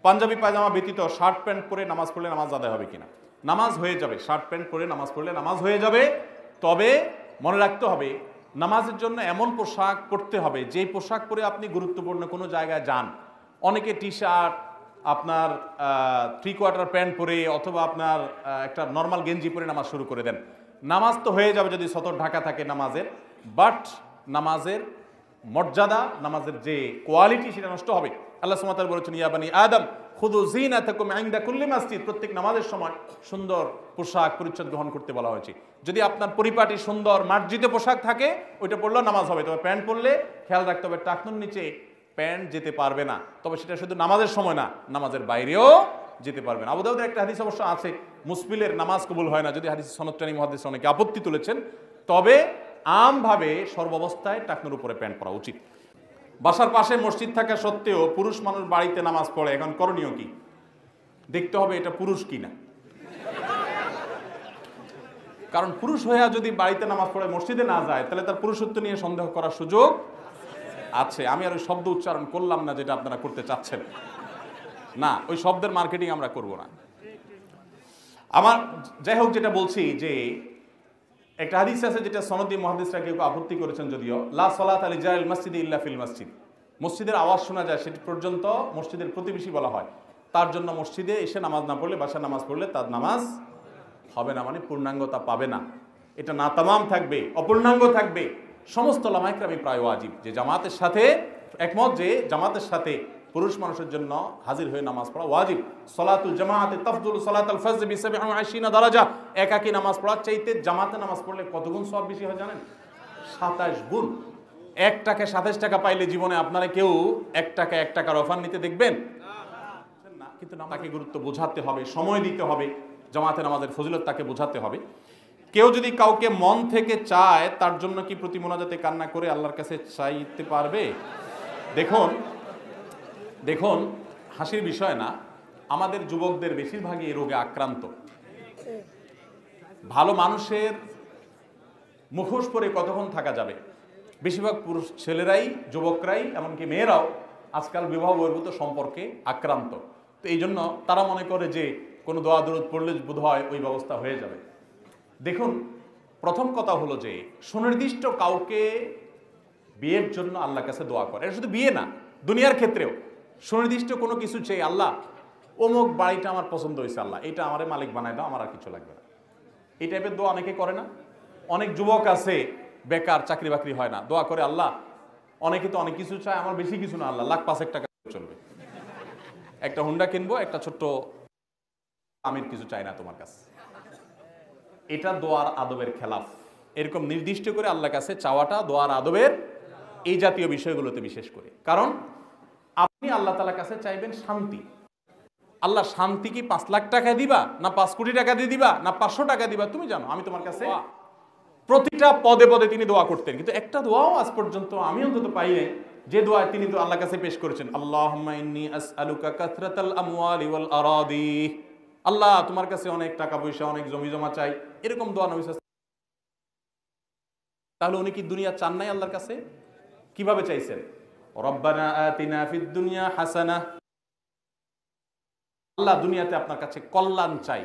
পাঞ্জাবি পায়জামা ব্যতীত shirt pant পরে নামাজ পড়লে নামাজ আদায় হবে কিনা? নামাজ হয়ে যাবে, শার্ট প্যান্ট পরে নামাজ পড়লে নামাজ হয়ে যাবে। তবে মনে রাখতে হবে নামাজের জন্য এমন পোশাক পরতে হবে যেই পোশাক পরে আপনি গুরুত্বপূর্ণ কোনো জায়গায় যান। অনেকে টি শার্ট, আপনার 3/4 প্যান্ট পরে অথবা আপনার একটা নর্মাল গেঞ্জি পরে নামাজ শুরু করে দেন। নামাজ তো হয়ে যাবে যদি সতর ঢাকা থাকে নামাজের, বাট নামাজের মর্যাদা, নামাজের যে কোয়ালিটি সেটা নষ্ট হবে। আল্লাহ সুবহানাহু ওয়া তাআলা বলেছেন, ইয়া বানি আদম খুযু যিনাতাকুম ইনদা কুল্লি মসজিদ। প্রত্যেক নামাজের সময় সুন্দর পোশাক পরিচ্ছদ গ্রহণ করতে বলা হয়েছে। যদি আপনার পরিপাটি সুন্দর মার্জিত পোশাক থাকে ওইটা পরলেও নামাজ হবে। তবে প্যান্ট পরলে খেয়াল রাখতে হবে টাকনুর নিচে প্যান্ট যেতে পারবে না। তবে সেটা শুধু নামাজের সময় না, নামাজের বাইরেও যেতে পারবে না। আবু দাউদের একটা হাদিস অবশ্য আছে, মুসবিলের নামাজ কবুল হয় না, যদি হাদিস সনদটানি মুহাদ্দিস অনেকে আপত্তি তুলেছেন। তবে আমভাবে সর্বাবস্থায় টাকনুর উপরে প্যান্ট পরা উচিত। বাসার পাশে মসজিদ থাকা সত্ত্বেও পুরুষ মানুষ বাড়িতে নামাজ পড়ে, এখন করণীয় কি? দেখতে হবে এটা পুরুষ কিনা। কারণ পুরুষ হইয়া যদি বাড়িতে নামাজ পড়ে মসজিদে না যায় তাহলে তার পুরুষত্ব নিয়ে সন্দেহ করার সুযোগ আছে। আমি আর ওই শব্দ উচ্চারণ করলাম না যেটা আপনারা করতে চাচ্ছেন, না ওই শব্দের মার্কেটিং আমরা করব না। আমার যাই হোক, যেটা বলছি যে একটা হাদিস আছে যেটা সনদি মুহাদ্দিসরা কেউ আপত্তি করেছেন যদিও, লা সালাতা লিজারিল মসজিদি ইল্লা ফিল মসজিদ। মসজিদের আওয়াজ শোনা যায় সেটি পর্যন্ত মসজিদের প্রতিবেশী বলা হয়। তার জন্য মসজিদে এসে নামাজ না পড়লে, বাসায় নামাজ পড়লে তার নামাজ হবে না, মানে পূর্ণাঙ্গতা পাবে না। এটা না তামাম থাকবে, অপূর্ণাঙ্গ থাকবে। সমস্ত উলামায়ে কেরাম প্রায় ওয়াজিব যে জামাতের সাথে একমত যে জামাতের সাথে পুরুষ মানুষের জন্য হাজির হয়ে নামাজ পড়া ওয়াজিব। সলাতুল জামাআতে তাফদুলু সালাতাল ফজর বি 27 দারাজা। একাকী নামাজ পড়ার চাইতে জামাতে নামাজ পড়লে কত গুণ সওয়াব বেশি হয় জানেন? 27 গুণ। 1 টাকায় 27 টাকা পাইলে জীবনে আপনারা কেউ 1 টাকায় 1 টাকার অফার নিতে দেখবেন না। কিন্তু তাকে গুরুত্ব বোঝাতে হবে, সময় দিতে হবে, জামাতে নামাজের ফজিলত তাকে বোঝাতে হবে। কেউ যদি কাউকে মন থেকে চায় তার জন্য কি প্রতি মোনাজাতে কান্না করে আল্লাহর কাছে চাইতে পারবে? দেখুন হাসির বিষয় না, আমাদের যুবকদের বেশিরভাগই এই রোগে আক্রান্ত। ভালো মানুষের মুখোশ পরে কতক্ষণ থাকা যাবে? বেশিরভাগ পুরুষ ছেলেরাই, যুবকরাই, এমনকি মেয়েরাও আজকাল বিবাহ বহির্ভূত সম্পর্কে আক্রান্ত। তো এই জন্য তারা মনে করে যে কোনো দোয়া দরুদ পড়লে বোধহয় ওই ব্যবস্থা হয়ে যাবে। দেখুন, প্রথম কথা হলো যে সুনির্দিষ্ট কাউকে বিয়ের জন্য আল্লাহর কাছে দোয়া করে, এটা শুধু বিয়ে না, দুনিয়ার ক্ষেত্রেও সুনির্দিষ্ট কোনো কিছু চেয়ে আল্লাহ অমুক বাড়িটা আমার পছন্দ হয়েছে, আল্লাহ এটা আমারে মালিক বানায় দাও, আমার আর কিছু লাগবে না। এই টাইপের দোয়া অনেকে করে না? অনেক যুবক আছে বেকার, চাকরি বাকরি হয় না, দোয়া করে আল্লাহ, অনেকে তো অনেক কিছু চায়, আমার বেশি কিছু না আল্লাহ, 1,05,000 টাকা চলবে, একটা হুন্ডা কিনবো, একটা ছোট্ট, আমি কিছু চাই না তোমার কাছে। এটা দোয়ার আদবের খেলাফ। এরকম নির্দিষ্ট করে আল্লাহর কাছে চাওয়াটা দোয়ার আদবের এই জাতীয় বিষয়গুলোতে বিশেষ করে। কারণ আপনি আল্লাহ তাআলার কাছে চাইবেন শান্তি। আল্লাহ শান্তি কি 5 লাখ টাকা দিবা, না 5 কোটি টাকা দিয়ে দিবা, না 500 টাকা দিবা, তুমি জানো। আমি তোমার কাছে প্রতিটা পদে পদে তিনি দোয়া করতেন, কিন্তু একটা দোয়াও আজ পর্যন্ত আমি অন্তত পাই নাই যে দোয়া তিনি তো আল্লাহর কাছে পেশ করেছেন, আল্লাহুম্মা ইন্নী আসআলুকা কাসরাতাল আমওয়ালি ওয়াল আরাদি। আল্লাহ তোমার কাছে অনেক টাকা পয়সা, অনেক জমি জমা চাই, এরকম দোয়া নবী সাল্লাল্লাহু আলাইহি ওয়াসাল্লাম। তাহলে উনি কি দুনিয়া চান নাই আল্লাহর কাছে? কিভাবে চাইছেন? রব্বানা আতিনা ফিদ দুনিয়া হাসানাহ। আল্লাহ দুনিয়াতে আপনার কাছে কল্যাণ চাই।